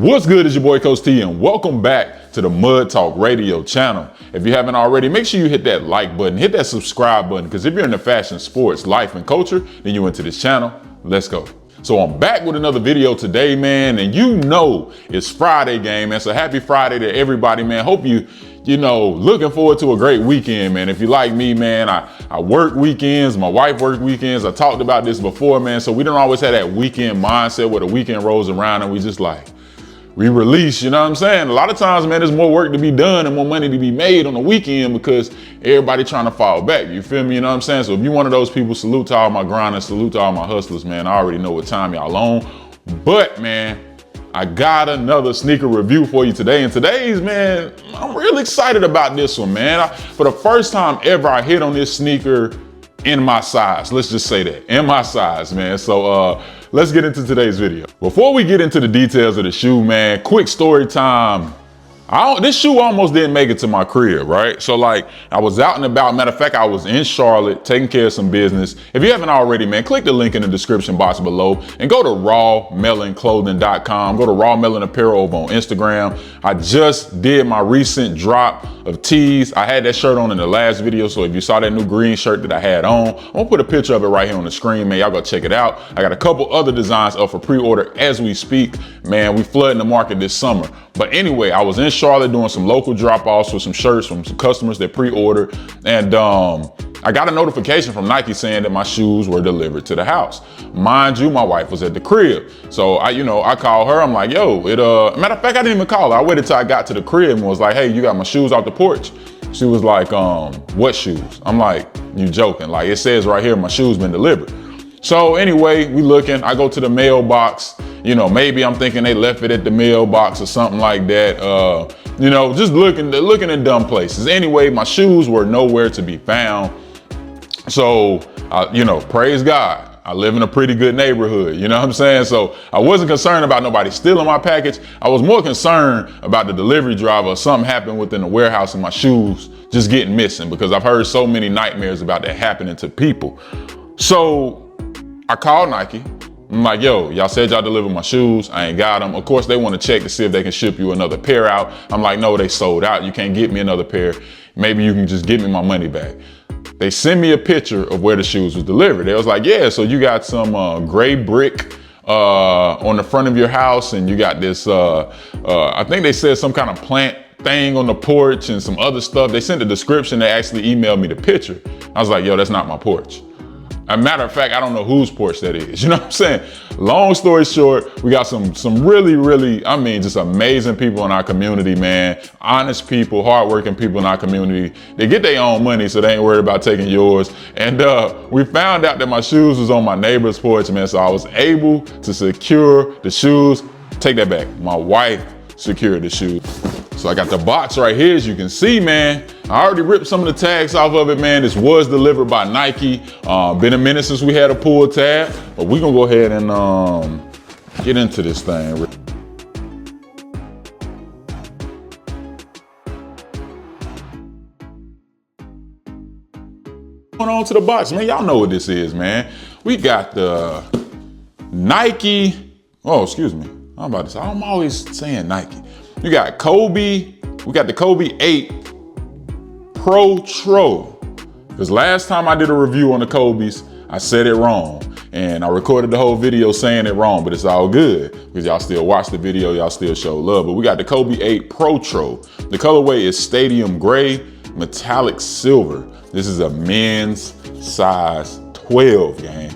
What's good? It's your boy Coach T, and welcome back to the Mud Talk Radio channel. If you haven't already, make sure you hit that like button, hit that subscribe button, because if you're into fashion, sports, life, and culture, then you're into this channel. Let's go. So I'm back with another video today, man, and you know it's Friday, gang, man. So happy Friday to everybody, man. Hope you looking forward to a great weekend, man. If you like me, man, I work weekends, my wife works weekends. I talked about this before, man. So we don't always have that weekend mindset where the weekend rolls around and we just like, we release, you know what I'm saying? A lot of times, man, there's more work to be done and more money to be made on the weekend because everybody trying to fall back. You feel me? You know what I'm saying? So if you're one of those people, salute to all my grinders, salute to all my hustlers, man. I already know what time y'all on. But, man, I got another sneaker review for you today. And today's, man, I'm really excited about this one, man. For the first time ever, I hit on this sneaker in my size. Let's just say that, in my size, man. So let's get into today's video. Before we get into the details of the shoe, man, quick story time. This shoe almost didn't make it to my crib, right? So like, I was out and about. Matter of fact, I was in Charlotte taking care of some business. If you haven't already, man, click the link in the description box below and go to rawmelonclothing.com. Go to Raw Melon Apparel over on Instagram. I just did my recent drop of tees. I had that shirt on in the last video, so if you saw that new green shirt that I had on, I'm gonna put a picture of it right here on the screen, man. Y'all go check it out. I got a couple other designs up for pre-order as we speak. Man, we flooding the market this summer. But anyway, I was in Charlotte doing some local drop-offs with some shirts from some customers that pre-ordered, and I got a notification from Nike saying that my shoes were delivered to the house. Mind you, my wife was at the crib. So I called her. I'm like, yo, matter of fact, I didn't even call her. I waited till I got to the crib and was like, hey, you got my shoes off the porch? She was like, what shoes? I'm like, you joking. Like, it says right here, my shoes been delivered. So anyway, we looking, I go to the mailbox, maybe I'm thinking they left it at the mailbox or something like that. Just looking in dumb places. Anyway, my shoes were nowhere to be found. So, praise God. I live in a pretty good neighborhood, you know what I'm saying? So I wasn't concerned about nobody stealing my package. I was more concerned about the delivery driver or something happened within the warehouse and my shoes just getting missing, because I've heard so many nightmares about that happening to people. So I called Nike. I'm like, yo, y'all said y'all delivered my shoes. I ain't got them. Of course, they want to check to see if they can ship you another pair out. I'm like, no, they sold out. You can't get me another pair. Maybe you can just give me my money back. They sent me a picture of where the shoes was delivered. They was like, yeah, so you got some gray brick on the front of your house, and you got this, I think they said some kind of plant thing on the porch and some other stuff. They sent the description. They actually emailed me the picture. I was like, yo, that's not my porch. As a matter of fact, I don't know whose porch that is. You know what I'm saying? Long story short, we got some really, just amazing people in our community, man. Honest people, hardworking people in our community. They get their own money, so they ain't worried about taking yours. And we found out that my shoes was on my neighbor's porch, man. So I was able to secure the shoes. Take that back. My wife secured the shoes. So I got the box right here, as you can see, man. I already ripped some of the tags off of it, man. This was delivered by Nike. Been a minute since we had a pull tab, but we're gonna go ahead and get into this thing. Going on to the box, man. Y'all know what this is, man. We got the Nike. Oh, excuse me. I'm always saying Nike. You got Kobe. We got the Kobe 8 Protro. Because last time I did a review on the Kobe's, I said it wrong. And I recorded the whole video saying it wrong, but it's all good because y'all still watch the video, y'all still show love. But we got the Kobe 8 Protro. The colorway is stadium gray, metallic silver. This is a men's size 12, gang.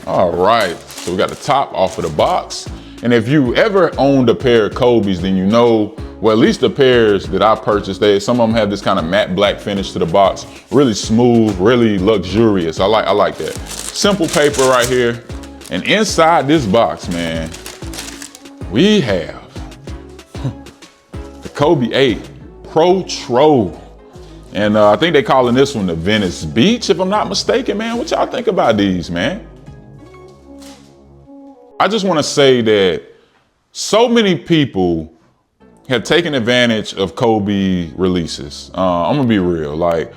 All right, so we got the top off of the box. And if you ever owned a pair of Kobe's, then you know, well, at least the pairs that I purchased, some of them have this kind of matte black finish to the box. Really smooth, really luxurious. I like that. Simple paper right here. And inside this box, man, we have the Kobe 8 Protro. And I think they're calling this one the Venice Beach, if I'm not mistaken, man. What y'all think about these, man? I just want to say that so many people have taken advantage of Kobe releases. I'm gonna be real. Like,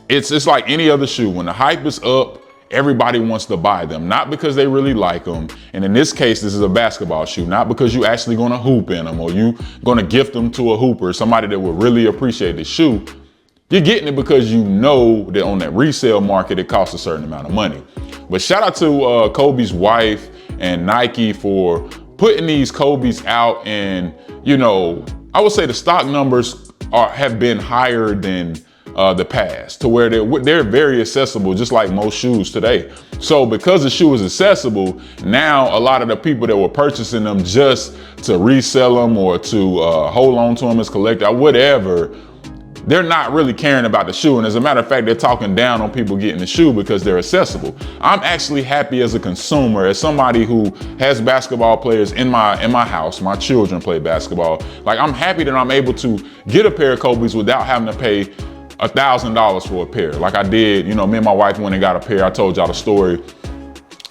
it's like any other shoe. When the hype is up, everybody wants to buy them, not because they really like them. And in this case, this is a basketball shoe, not because you actually gonna hoop in them or you gonna gift them to a hooper, somebody that will really appreciate the shoe. You're getting it because you know that on that resale market, it costs a certain amount of money. But shout out to Kobe's wife and Nike for putting these Kobe's out. And, you know, I would say the stock numbers have been higher than the past, to where they're very accessible, just like most shoes today. So because the shoe is accessible, now a lot of the people that were purchasing them just to resell them or to hold on to them as collector or whatever, they're not really caring about the shoe. And as a matter of fact, they're talking down on people getting the shoe because they're accessible. I'm actually happy as a consumer, as somebody who has basketball players in my house. My children play basketball. Like, I'm happy that I'm able to get a pair of Kobe's without having to pay $1,000 for a pair. Like I did, you know, me and my wife went and got a pair. I told y'all the story.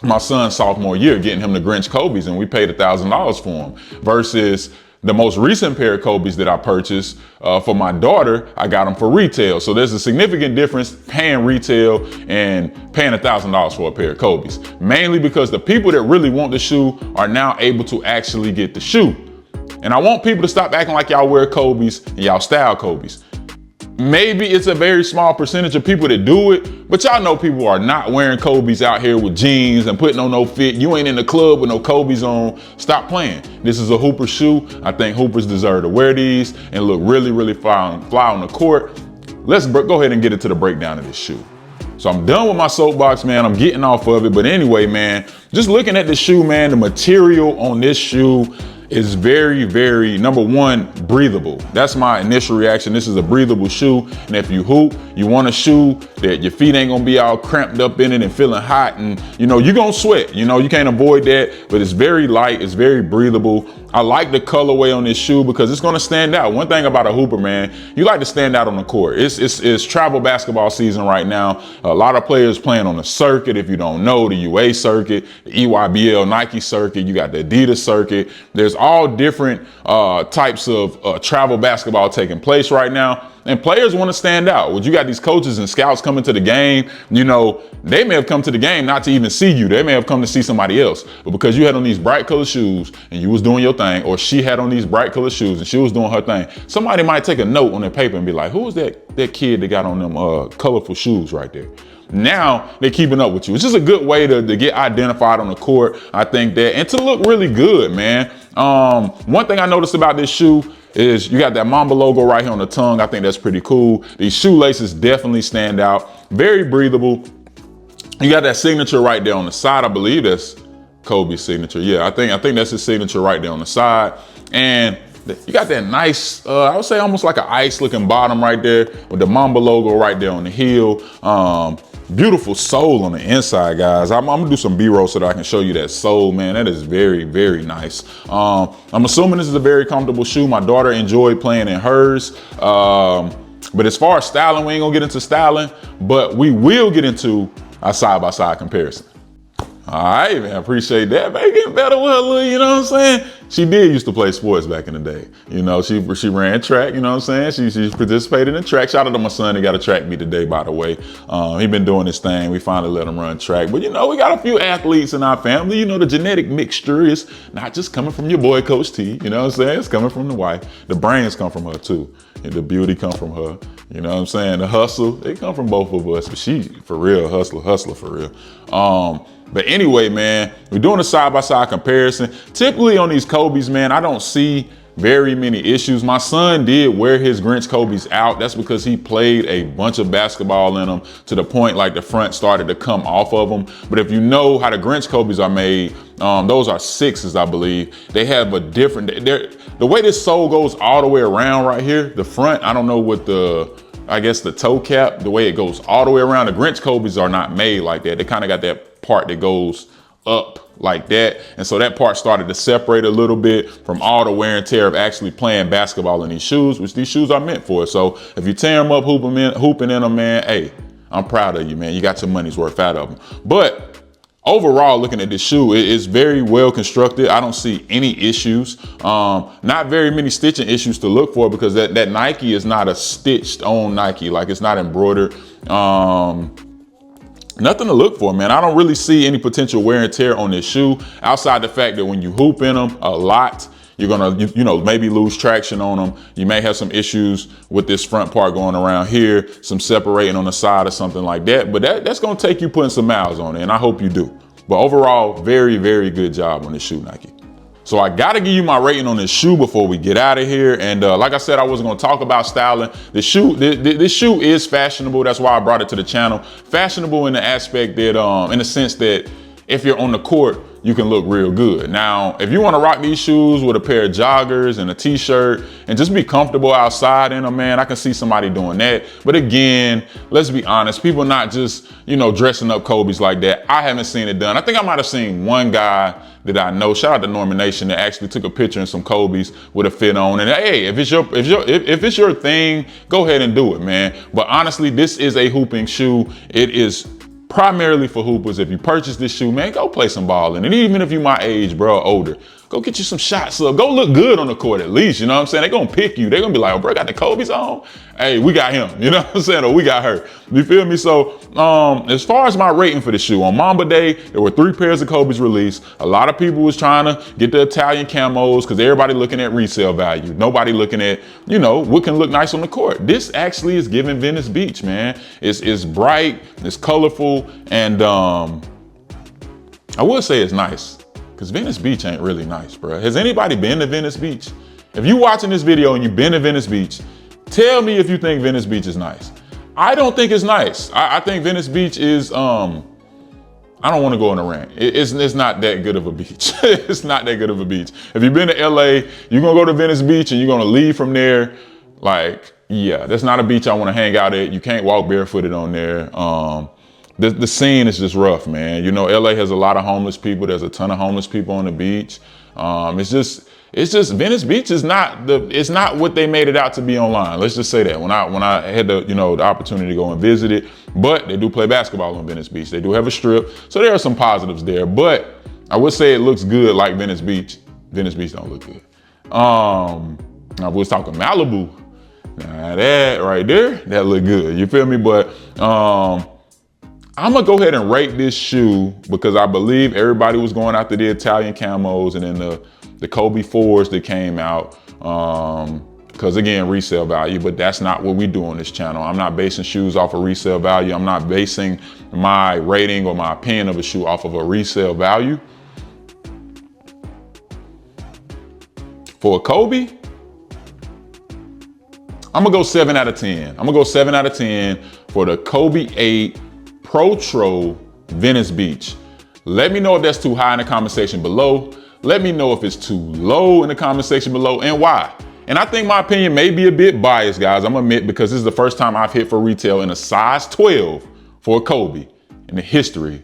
My son's sophomore year, getting him the Grinch Kobe's, and we paid $1,000 for them, versus the most recent pair of Kobe's that I purchased for my daughter, I got them for retail. So there's a significant difference paying retail and paying $1,000 for a pair of Kobe's. Mainly because the people that really want the shoe are now able to actually get the shoe. And I want people to stop acting like y'all wear Kobe's and y'all style Kobe's. Maybe it's a very small percentage of people that do it, but y'all know people are not wearing Kobe's out here with jeans and putting on no fit. You ain't in the club with no Kobe's on. Stop playing. This is a Hooper shoe. I think Hoopers deserve to wear these and look really, really fly on the court. Let's go ahead and get into the breakdown of this shoe. So I'm done with my soapbox, man. I'm getting off of it. But anyway, man, just looking at the shoe, man, the material on this shoe is very, very, number one, breathable. That's my initial reaction. This is a breathable shoe. And if you hoop, you want a shoe that your feet ain't gonna be all cramped up in it and feeling hot, and you know, you're gonna sweat. You know, you can't avoid that, but it's very light, it's very breathable. I like the colorway on this shoe because it's gonna stand out. One thing about a hooper, man, you like to stand out on the court. It's travel basketball season right now. A lot of players playing on the circuit. If you don't know, the UA circuit, the EYBL Nike circuit, you got the Adidas circuit. There's all different types of travel basketball taking place right now. And players want to stand out. Well, you got these coaches and scouts coming to the game. You know, they may have come to the game not to even see you. They may have come to see somebody else. But because you had on these bright color shoes and you was doing your thing, or she had on these bright color shoes and she was doing her thing, somebody might take a note on their paper and be like, who is that kid that got on them colorful shoes right there? Now they're keeping up with you. It's just a good way to get identified on the court, I think that, and to look really good, man. One thing I noticed about this shoe is you got that Mamba logo right here on the tongue. I think that's pretty cool. These shoelaces definitely stand out. Very breathable. You got that signature right there on the side. I believe that's Kobe's signature. Yeah, I think that's his signature right there on the side. And you got that nice, I would say almost like an ice looking bottom right there with the Mamba logo right there on the heel. Beautiful sole on the inside, guys. I'm gonna do some B-roll so that I can show you that sole, man. That is very, very nice. I'm assuming this is a very comfortable shoe. My daughter enjoyed playing in hers. But as far as styling, we ain't gonna get into styling, but we will get into a side-by-side comparison. All right, man, appreciate that. Man, getting better with her little, you know what I'm saying? She did used to play sports back in the day. You know, she ran track, you know what I'm saying? She participated in track. Shout out to my son, he got a track meet today, by the way. He been doing his thing. We finally let him run track. But you know, we got a few athletes in our family. You know, the genetic mixture is not just coming from your boy, Coach T, you know what I'm saying? It's coming from the wife. The brains come from her too. And the beauty come from her. You know what I'm saying? The hustle, it come from both of us. But she, for real, hustler for real. But anyway, man, we're doing a side-by-side comparison. Typically on these Kobe's, man, I don't see very many issues. My son did wear his Grinch Kobe's out. That's because he played a bunch of basketball in them to the point like the front started to come off of them. But if you know how the Grinch Kobe's are made, those are 6s, I believe. They have a different, the way this sole goes all the way around right here, the front, I don't know what I guess the toe cap, the way it goes all the way around. The Grinch Kobe's are not made like that. They kind of got that part that goes up like that. And so that part started to separate a little bit from all the wear and tear of actually playing basketball in these shoes, which these shoes are meant for. So if you tear them up, hooping in them, man, hey, I'm proud of you, man. You got your money's worth out of them. But overall, looking at this shoe, it is very well constructed. I don't see any issues. Not very many stitching issues to look for because that Nike is not a stitched on Nike. Like, it's not embroidered. nothing to look for, man. I don't really see any potential wear and tear on this shoe outside the fact that when you hoop in them a lot, you're gonna, you know, maybe lose traction on them. You may have some issues with this front part going around here, some separating on the side or something like that. But that's gonna take you putting some miles on it, and I hope you do. But overall, very, very good job on this shoe, Nike. So I gotta give you my rating on this shoe before we get out of here. And like I said, I wasn't gonna talk about styling. This shoe is fashionable. That's why I brought it to the channel. Fashionable in the aspect that, in the sense that if you're on the court, you can look real good. Now, if you wanna rock these shoes with a pair of joggers and a t-shirt and just be comfortable outside in them, man, I can see somebody doing that. But again, let's be honest, people not just, you know, dressing up Kobe's like that. I haven't seen it done. I think I might've seen one guy that I know, shout out to Norman Nation, that actually took a picture in some Kobe's with a fit on. And hey, if it's your thing, go ahead and do it, man. But honestly, this is a hooping shoe. It is primarily for hoopers. If you purchase this shoe, man, go play some ball in it. Even if you my age, bro, older, go get you some shots up. Go look good on the court at least, you know what I'm saying? They're gonna pick you. They're gonna be like, oh, bro, got the Kobe's on? Hey, we got him, you know what I'm saying? Or we got her, you feel me? So as far as my rating for the shoe, on Mamba Day, there were 3 pairs of Kobe's released. A lot of people was trying to get the Italian camos because everybody looking at resale value. Nobody looking at, you know, what can look nice on the court. This actually is giving Venice Beach, man. It's bright, it's colorful, and I would say it's nice. Because Venice Beach ain't really nice, bro. Has anybody been to Venice Beach? If you watching this video and you've been to Venice Beach, tell me if you think Venice Beach is nice. I don't think it's nice. I think Venice Beach is, I don't want to go on a rant. It's not that good of a beach. It's not that good of a beach. If you've been to LA, you're gonna go to Venice Beach and you're gonna leave from there. Like, yeah, that's not a beach I want to hang out at. You can't walk barefooted on there. The scene is just rough, man. You know, LA has a lot of homeless people. There's a ton of homeless people on the beach. It's just Venice Beach is it's not what they made it out to be online. Let's just say that. When I had the opportunity to go and visit it, but they do play basketball on Venice Beach. They do have a strip, so there are some positives there. But I would say it looks good like Venice Beach. Venice Beach don't look good. I was talking Malibu. Now that right there, that look good. You feel me? But I'm gonna go ahead and rate this shoe because I believe everybody was going after the Italian camos and then the Kobe 4s that came out. Because again, resale value, but that's not what we do on this channel. I'm not basing shoes off of resale value. I'm not basing my rating or my opinion of a shoe off of a resale value. For a Kobe, I'm gonna go 7 out of 10. I'm gonna go 7 out of 10 for the Kobe 8 Protro Venice Beach. Let me know if that's too high in the comment section below. Let me know if it's too low in the comment section below and why. And I think my opinion may be a bit biased, guys. I'm gonna admit, because this is the first time I've hit for retail in a size 12 for a Kobe in the history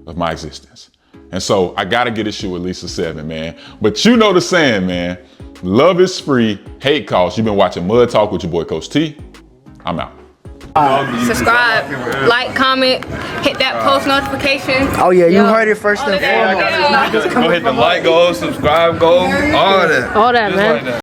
of my existence. And so I gotta get a shoe at least a 7, man. But you know the saying, man. Love is free, hate costs. You've been watching Mud Talk with your boy, Coach T. I'm out. Subscribe, like, comment, hit that post notification. Oh yeah, you heard it first and foremost. Go hit the like, go subscribe, go all that. All that, man.